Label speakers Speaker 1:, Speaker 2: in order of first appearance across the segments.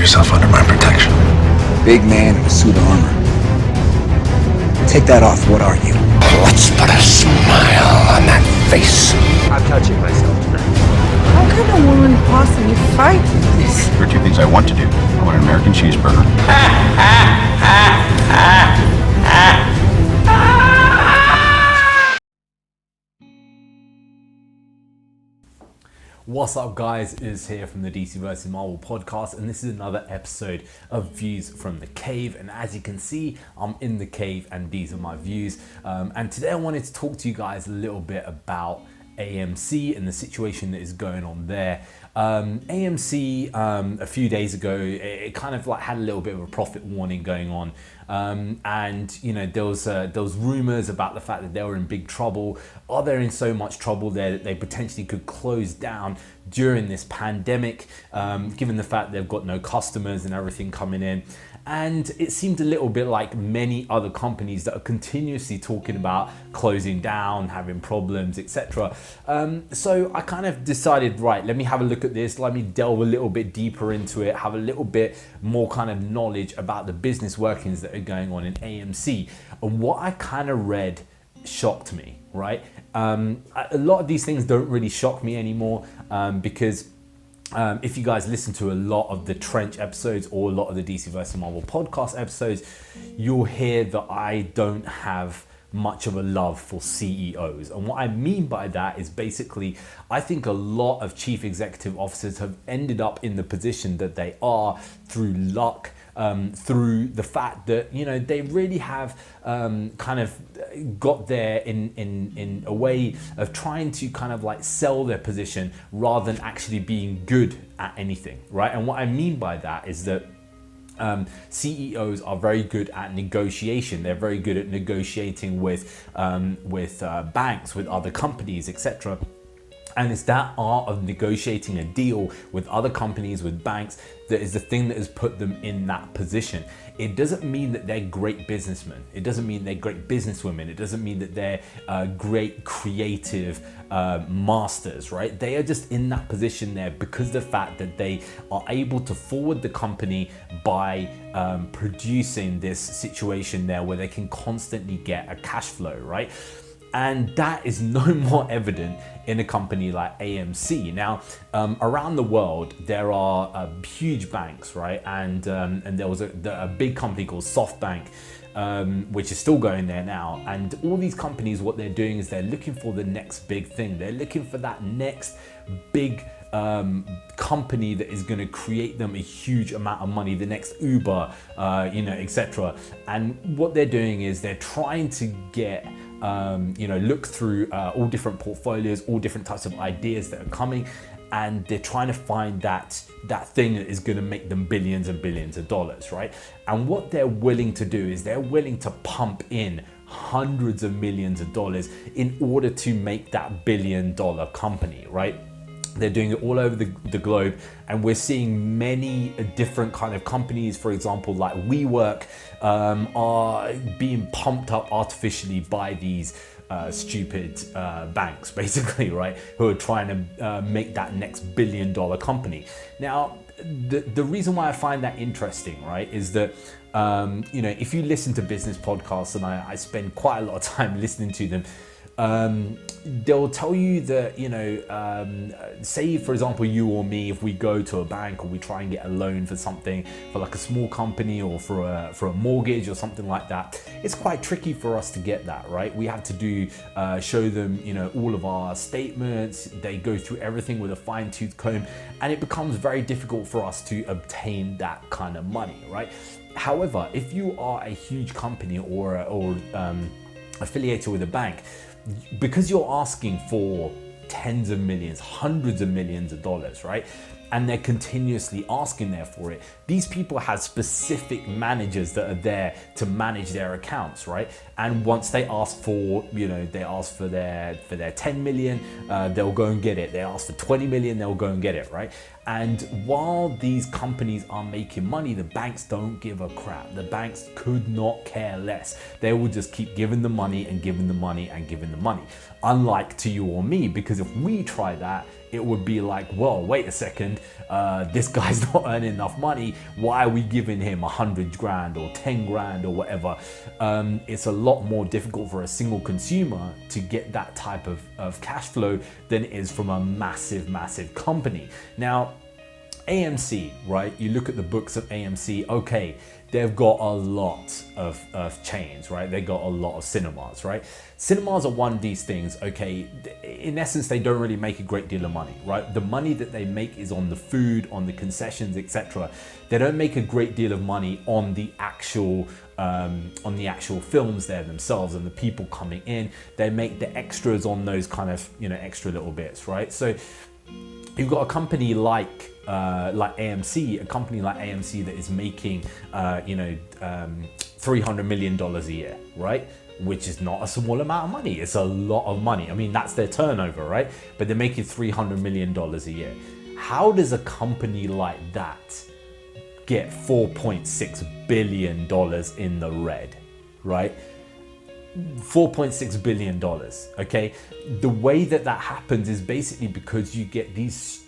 Speaker 1: yourself under my protection.
Speaker 2: Big man in a suit of armor. Take that off, what are you?
Speaker 1: Let's put a smile on that face.
Speaker 3: I'm touching myself tonight.
Speaker 4: How can a woman possibly fight this?
Speaker 5: There are two things I want to do. I want an American cheeseburger.
Speaker 6: What's up, guys? Is here from the DC vs Marvel podcast, and this is another episode of Views from the Cave. And as you can see, I'm in the cave and these are my views. And today I wanted to talk to you guys a little bit about AMC and the situation that is going on there. AMC a few days ago, it kind of like had a little bit of a profit warning going on, and you know there was rumors about the fact that they were in big trouble. Are they in so much trouble there that they potentially could close down during this pandemic, given the fact they've got no customers and everything coming in? And it seemed a little bit like many other companies that are continuously talking about closing down, having problems, etc. So I kind of decided, right, let me have a look at this. Let me delve a little bit deeper into it, have a little bit more kind of knowledge about the business workings that are going on in AMC. And what I kind of read shocked me, right? A lot of these things don't really shock me anymore, because if you guys listen to a lot of the Trench episodes or a lot of the DC vs Marvel podcast episodes, you'll hear that I don't have much of a love for CEOs. And what I mean by that is basically, I think a lot of chief executive officers have ended up in the position that they are through luck, through the fact that, you know, they really have kind of got there in a way of trying to kind of like sell their position rather than actually being good at anything, right? And what I mean by that is that CEOs are very good at negotiation. They're very good at negotiating with banks, with other companies, etc. And it's that art of negotiating a deal with other companies, with banks, that is the thing that has put them in that position. It doesn't mean that they're great businessmen. It doesn't mean they're great businesswomen. It doesn't mean that they're great creative masters, right? They are just in that position there because of the fact that they are able to forward the company by producing this situation there where they can constantly get a cash flow, right? And that is no more evident in a company like AMC. Now, around the world, there are huge banks, right? And there was a big company called SoftBank, which is still going there now. And all these companies, what they're doing is they're looking for the next big thing. They're looking for that next big company that is going to create them a huge amount of money, the next Uber, etc. And what they're doing is they're trying to get look through all different portfolios, all different types of ideas that are coming, and they're trying to find that thing that is going to make them billions and billions of dollars, right? And what they're willing to do is they're willing to pump in hundreds of millions of dollars in order to make that billion-dollar company, right? They're doing it all over the globe, and we're seeing many different kind of companies, for example, like WeWork, are being pumped up artificially by these stupid banks, basically, right? Who are trying to make that next billion-dollar company. Now, the reason why I find that interesting, right, is that if you listen to business podcasts, and I spend quite a lot of time listening to them, they'll tell you that, say for example you or me, if we go to a bank or we try and get a loan for something, for like a small company or for a mortgage or something like that, it's quite tricky for us to get that, right? We have to show them, all of our statements. They go through everything with a fine-tooth comb, and it becomes very difficult for us to obtain that kind of money, right? However, if you are a huge company or affiliated with a bank, because you're asking for tens of millions, hundreds of millions of dollars, right? And they're continuously asking there for it. These people have specific managers that are there to manage their accounts, right? And once they ask for, their 10 million, they'll go and get it. They ask for 20 million, they'll go and get it, right? And while these companies are making money, the banks don't give a crap. The banks could not care less. They will just keep giving the money and giving the money and giving the money. Unlike to you or me, because if we try that, it would be like, well, wait a second, this guy's not earning enough money. Why are we giving him 100 grand or 10 grand or whatever? It's a lot more difficult for a single consumer to get that type of cash flow than it is from a massive company. Now, AMC, right? You look at the books of AMC, okay, they've got a lot of chains, right? They got a lot of cinemas, right? Cinemas are one of these things, okay, in essence, they don't really make a great deal of money, right? The money that they make is on the food, on the concessions, etc. They don't make a great deal of money on the actual films there themselves and the people coming in. They make the extras on those kind of, extra little bits, right? So you've got a company like AMC, a company like AMC that is making, $300 million a year, right? Which is not a small amount of money. It's a lot of money. I mean, that's their turnover, right? But they're making $300 million a year. How does a company like that get $4.6 billion in the red, right? $4.6 billion, okay? The way that happens is basically because you get these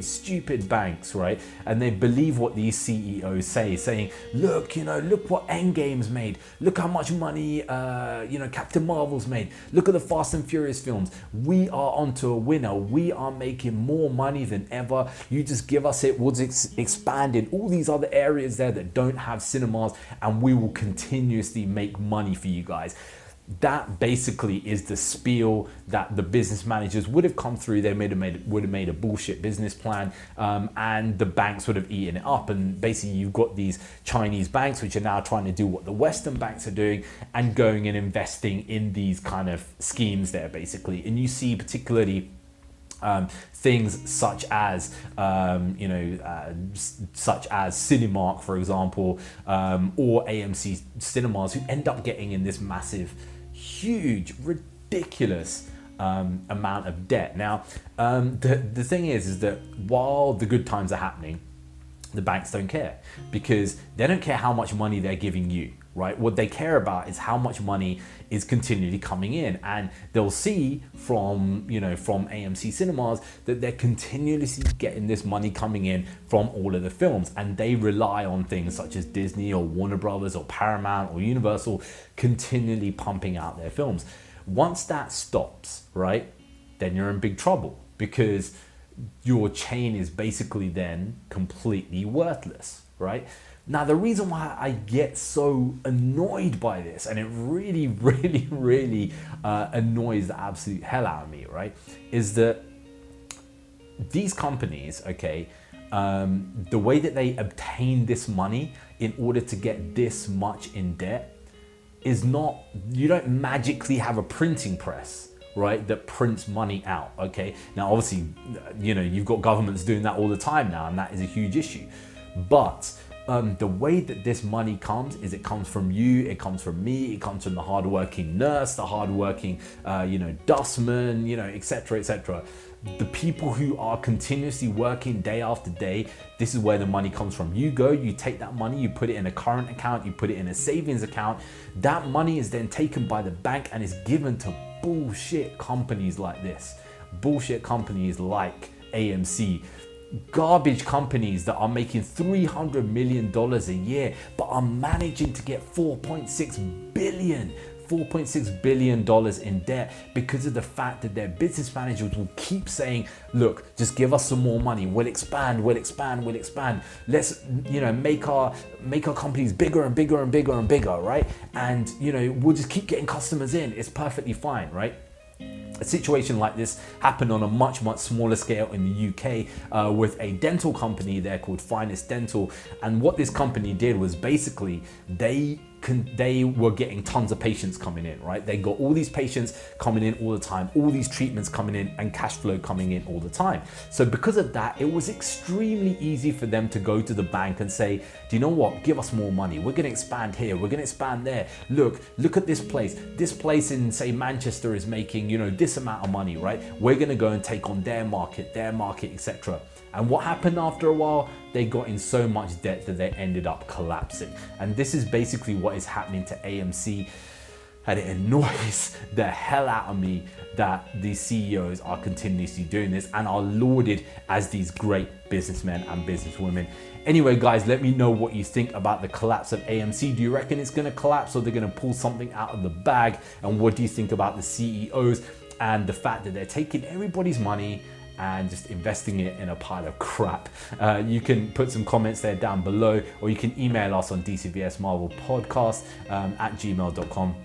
Speaker 6: stupid banks, right? And they believe what these CEOs say, saying, look, look what Endgame's made. Look how much money, Captain Marvel's made. Look at the Fast and Furious films. We are onto a winner. We are making more money than ever. You just give us it. We'll expand in all these other areas there that don't have cinemas, and we will continuously make money for you guys. That basically is the spiel that the business managers would have come through. They would have made a bullshit business plan, and the banks would have eaten it up. And basically, you've got these Chinese banks which are now trying to do what the Western banks are doing and going and investing in these kind of schemes there, basically. And you see particularly things such as Cinemark, for example, or AMC cinemas, who end up getting in this massive, huge, ridiculous amount of debt. Now, the thing is that while the good times are happening, the banks don't care, because they don't care how much money they're giving you, right? What they care about is how much money is continually coming in, and they'll see from AMC cinemas that they're continuously getting this money coming in from all of the films, and they rely on things such as Disney or Warner Brothers or Paramount or Universal continually pumping out their films. Once that stops, right, then you're in big trouble, because your chain is basically then completely worthless, right? Now, the reason why I get so annoyed by this, and it really annoys the absolute hell out of me, right, is that these companies, okay, the way that they obtain this money in order to get this much in debt is not, you don't magically have a printing press, right, that prints money out, okay? Now, obviously, you've got governments doing that all the time now, and that is a huge issue. But the way that this money comes is it comes from you, it comes from me, it comes from the hardworking nurse, the hardworking, dustman, etc., etc. The people who are continuously working day after day, this is where the money comes from. You take that money, you put it in a current account, you put it in a savings account. That money is then taken by the bank and is given to bullshit companies like this. Bullshit companies like AMC. Garbage companies that are making $300 million a year but are managing to get $4.6 billion in debt because of the fact that their business managers will keep saying, look, just give us some more money, we'll expand, let's make our companies bigger and bigger, right? And we'll just keep getting customers in. It's perfectly fine, right? A situation like this happened on a much smaller scale in the UK with a dental company there called Finest Dental. And what this company did was basically they were getting tons of patients coming in, right? They got all these patients coming in all the time, all these treatments coming in, and cash flow coming in all the time. So because of that, it was extremely easy for them to go to the bank and say, do you know what? Give us more money. We're going to expand here. We're going to expand there. Look at this place. This place in, say, Manchester is making, this amount of money, right? We're going to go and take on their market, etc. And what happened after a while? They got in so much debt that they ended up collapsing. And this is basically what is happening to AMC. and it annoys the hell out of me that these CEOs are continuously doing this and are lauded as these great businessmen and businesswomen. Anyway, guys, let me know what you think about the collapse of AMC. Do you reckon it's going to collapse, or they're going to pull something out of the bag? And what do you think about the CEOs and the fact that they're taking everybody's money and just investing it in a pile of crap? You can put some comments there down below, or you can email us on dcvsmarvelpodcast at gmail.com.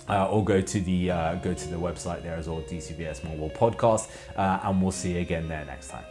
Speaker 6: Or go to the website there as well, DCVS Marvel Podcast, and we'll see you again there next time.